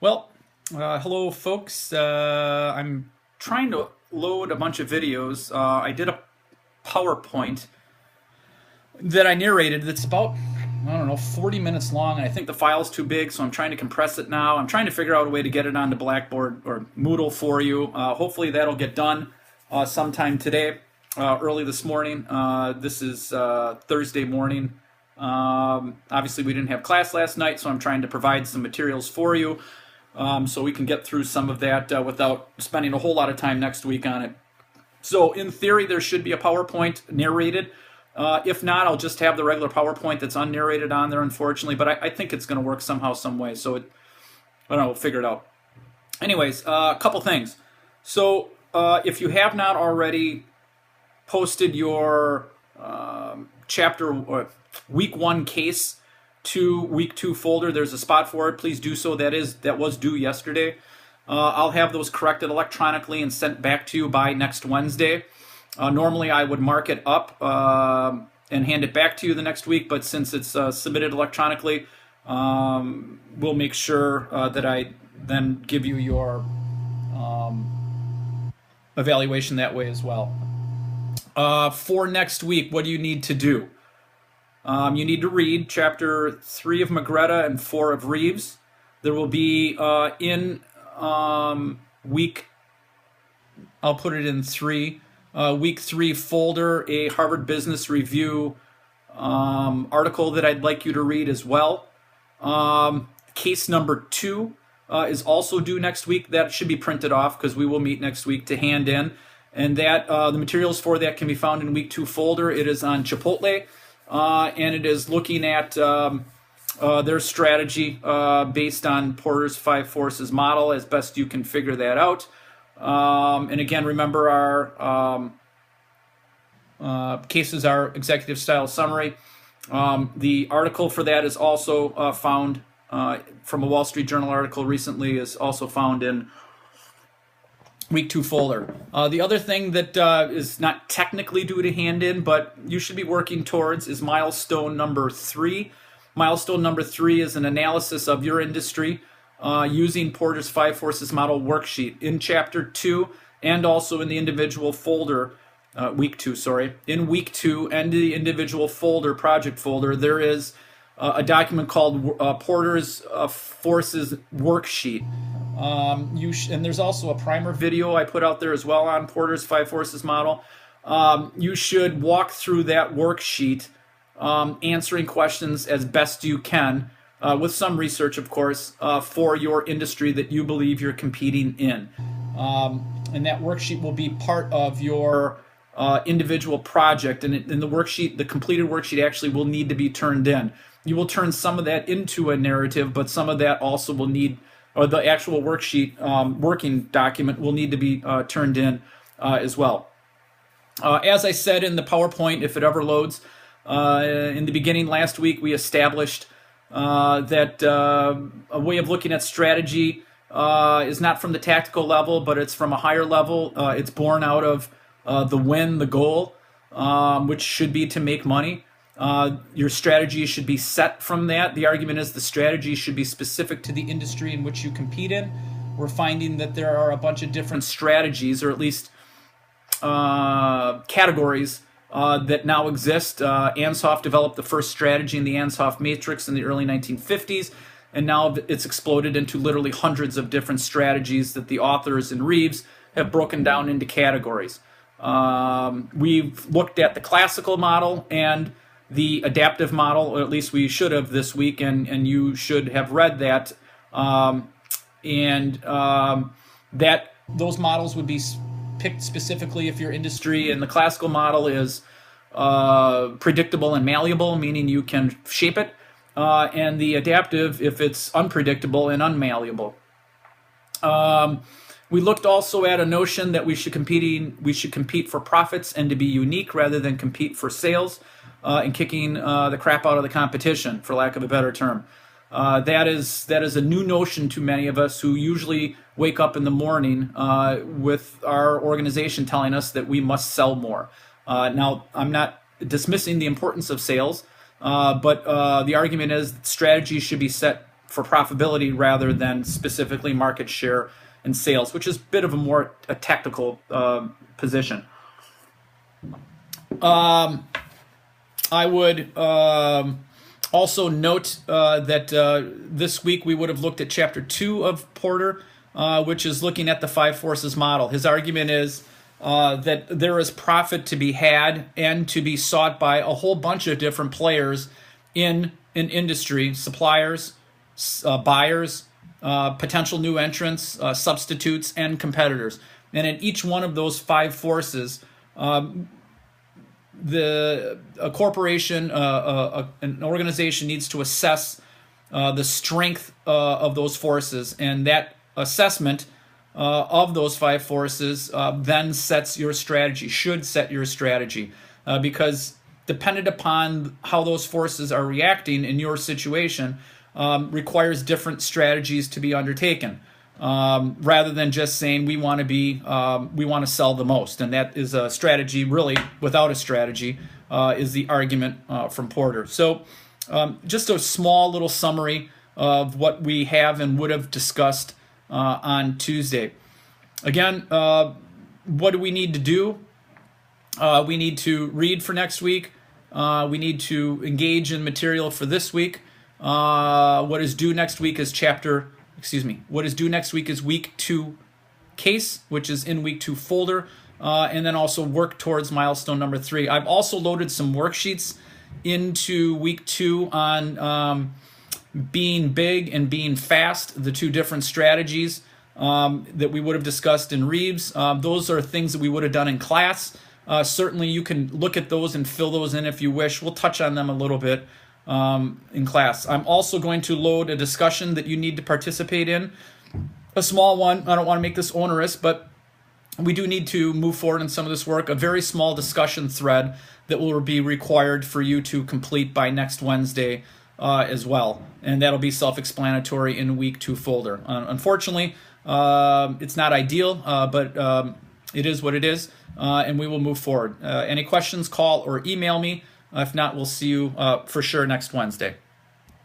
Well, hello, folks. I'm trying to load a bunch of videos. I did a PowerPoint that I narrated that's about, I don't know, 40 minutes long, and I think the file's too big, so I'm trying to compress it now. I'm trying to figure out a way to get it onto Blackboard or Moodle for you. Hopefully, that'll get done sometime today, early this morning. This is Thursday morning. Obviously, we didn't have class last night, so I'm trying to provide some materials for you. So we can get through some of that without spending a whole lot of time next week on it. So in theory, there should be a PowerPoint narrated. If not, I'll just have the regular PowerPoint that's unnarrated on there, unfortunately. But I think it's going to work somehow, some way. So I don't know, we'll figure it out. Anyways, a couple things. So if you have not already posted your chapter or week 1 case to week 2 folder, there's a spot for it. Please do so. That was due yesterday. I'll have those corrected electronically and sent back to you by next Wednesday. Normally I would mark it up and hand it back to you the next week, but since it's submitted electronically, we'll make sure that I then give you your evaluation that way as well. For next week, what do you need to do? You need to read chapter 3 of Magretta and 4 of Reeves. There will be in week, I'll put it in 3, week 3 folder, a Harvard Business Review article that I'd like you to read as well. Case number 2 is also due next week. That should be printed off because we will meet next week to hand in. And that the materials for that can be found in week 2 folder. It is on Chipotle. And it is looking at their strategy based on Porter's 5 forces model as best you can figure that out. And again, remember our cases are executive style summary. The article for that is also found from a Wall Street Journal article recently, is also found in week 2 folder. The other thing that is not technically due to hand in, but you should be working towards, is milestone number 3. Milestone number 3 is an analysis of your industry using Porter's 5 forces model worksheet in chapter 2 and also in the individual folder, week 2, sorry. In week 2 and the individual folder, project folder, there is a document called Porter's forces worksheet. And there's also a primer video I put out there as well on Porter's 5 forces model. You should walk through that worksheet, answering questions as best you can, with some research, of course, for your industry that you believe you're competing in. And that worksheet will be part of your individual project. And the worksheet, the completed worksheet, actually will need to be turned in. You will turn some of that into a narrative, but some of that also will need, or the actual worksheet working document will need to be turned in as well. As I said in the PowerPoint, if it ever loads, in the beginning last week we established that a way of looking at strategy is not from the tactical level, but it's from a higher level. It's born out of the win, the goal, which should be to make money. Your strategy should be set from that. The argument is the strategy should be specific to the industry in which you compete in. We're finding that there are a bunch of different strategies, or at least categories that now exist. Ansoff developed the first strategy in the Ansoff matrix in the early 1950s, and now it's exploded into literally hundreds of different strategies that the authors in Reeves have broken down into categories. We've looked at the classical model and the adaptive model, or at least we should have this week, and you should have read that. That those models would be picked specifically if your industry, and the classical model is predictable and malleable, meaning you can shape it, and the adaptive if it's unpredictable and unmalleable. We looked also at a notion that we should compete for profits and to be unique rather than compete for sales. And kicking the crap out of the competition, for lack of a better term. That is a new notion to many of us who usually wake up in the morning with our organization telling us that we must sell more. Now, I'm not dismissing the importance of sales, but the argument is that strategy should be set for profitability rather than specifically market share and sales, which is a bit of a technical position. I would also note that this week we would have looked at Chapter 2 of Porter, which is looking at the five forces model. His argument is that there is profit to be had and to be sought by a whole bunch of different players in an industry: suppliers, buyers, potential new entrants, substitutes, and competitors. And in each one of those five forces, a corporation, an organization needs to assess the strength of those forces, and that assessment of those five forces then sets your strategy, should set your strategy, because dependent upon how those forces are reacting in your situation, requires different strategies to be undertaken, rather than just saying we want to sell the most, and that is a strategy really without a strategy, is the argument from Porter. So just a small little summary of what we have and would have discussed on Tuesday. Again, what do we need to do? We need to read for next week. We need to engage in material for this week. What is due next week is what is due next week is week 2 case, which is in week 2 folder, and then also work towards milestone number 3. I've also loaded some worksheets into week 2 on being big and being fast, the two different strategies that we would have discussed in Reeves. Those are things that we would have done in class. Certainly you can look at those and fill those in if you wish. We'll touch on them a little bit in class. I'm also going to load a discussion that you need to participate in, a small one. I don't want to make this onerous, but we do need to move forward in some of this work. A very small discussion thread that will be required for you to complete by next Wednesday as well, and that'll be self-explanatory in week 2 folder. Unfortunately, it's not ideal, but it is what it is, and we will move forward. Any questions, call or email me. If not, we'll see you for sure next Wednesday.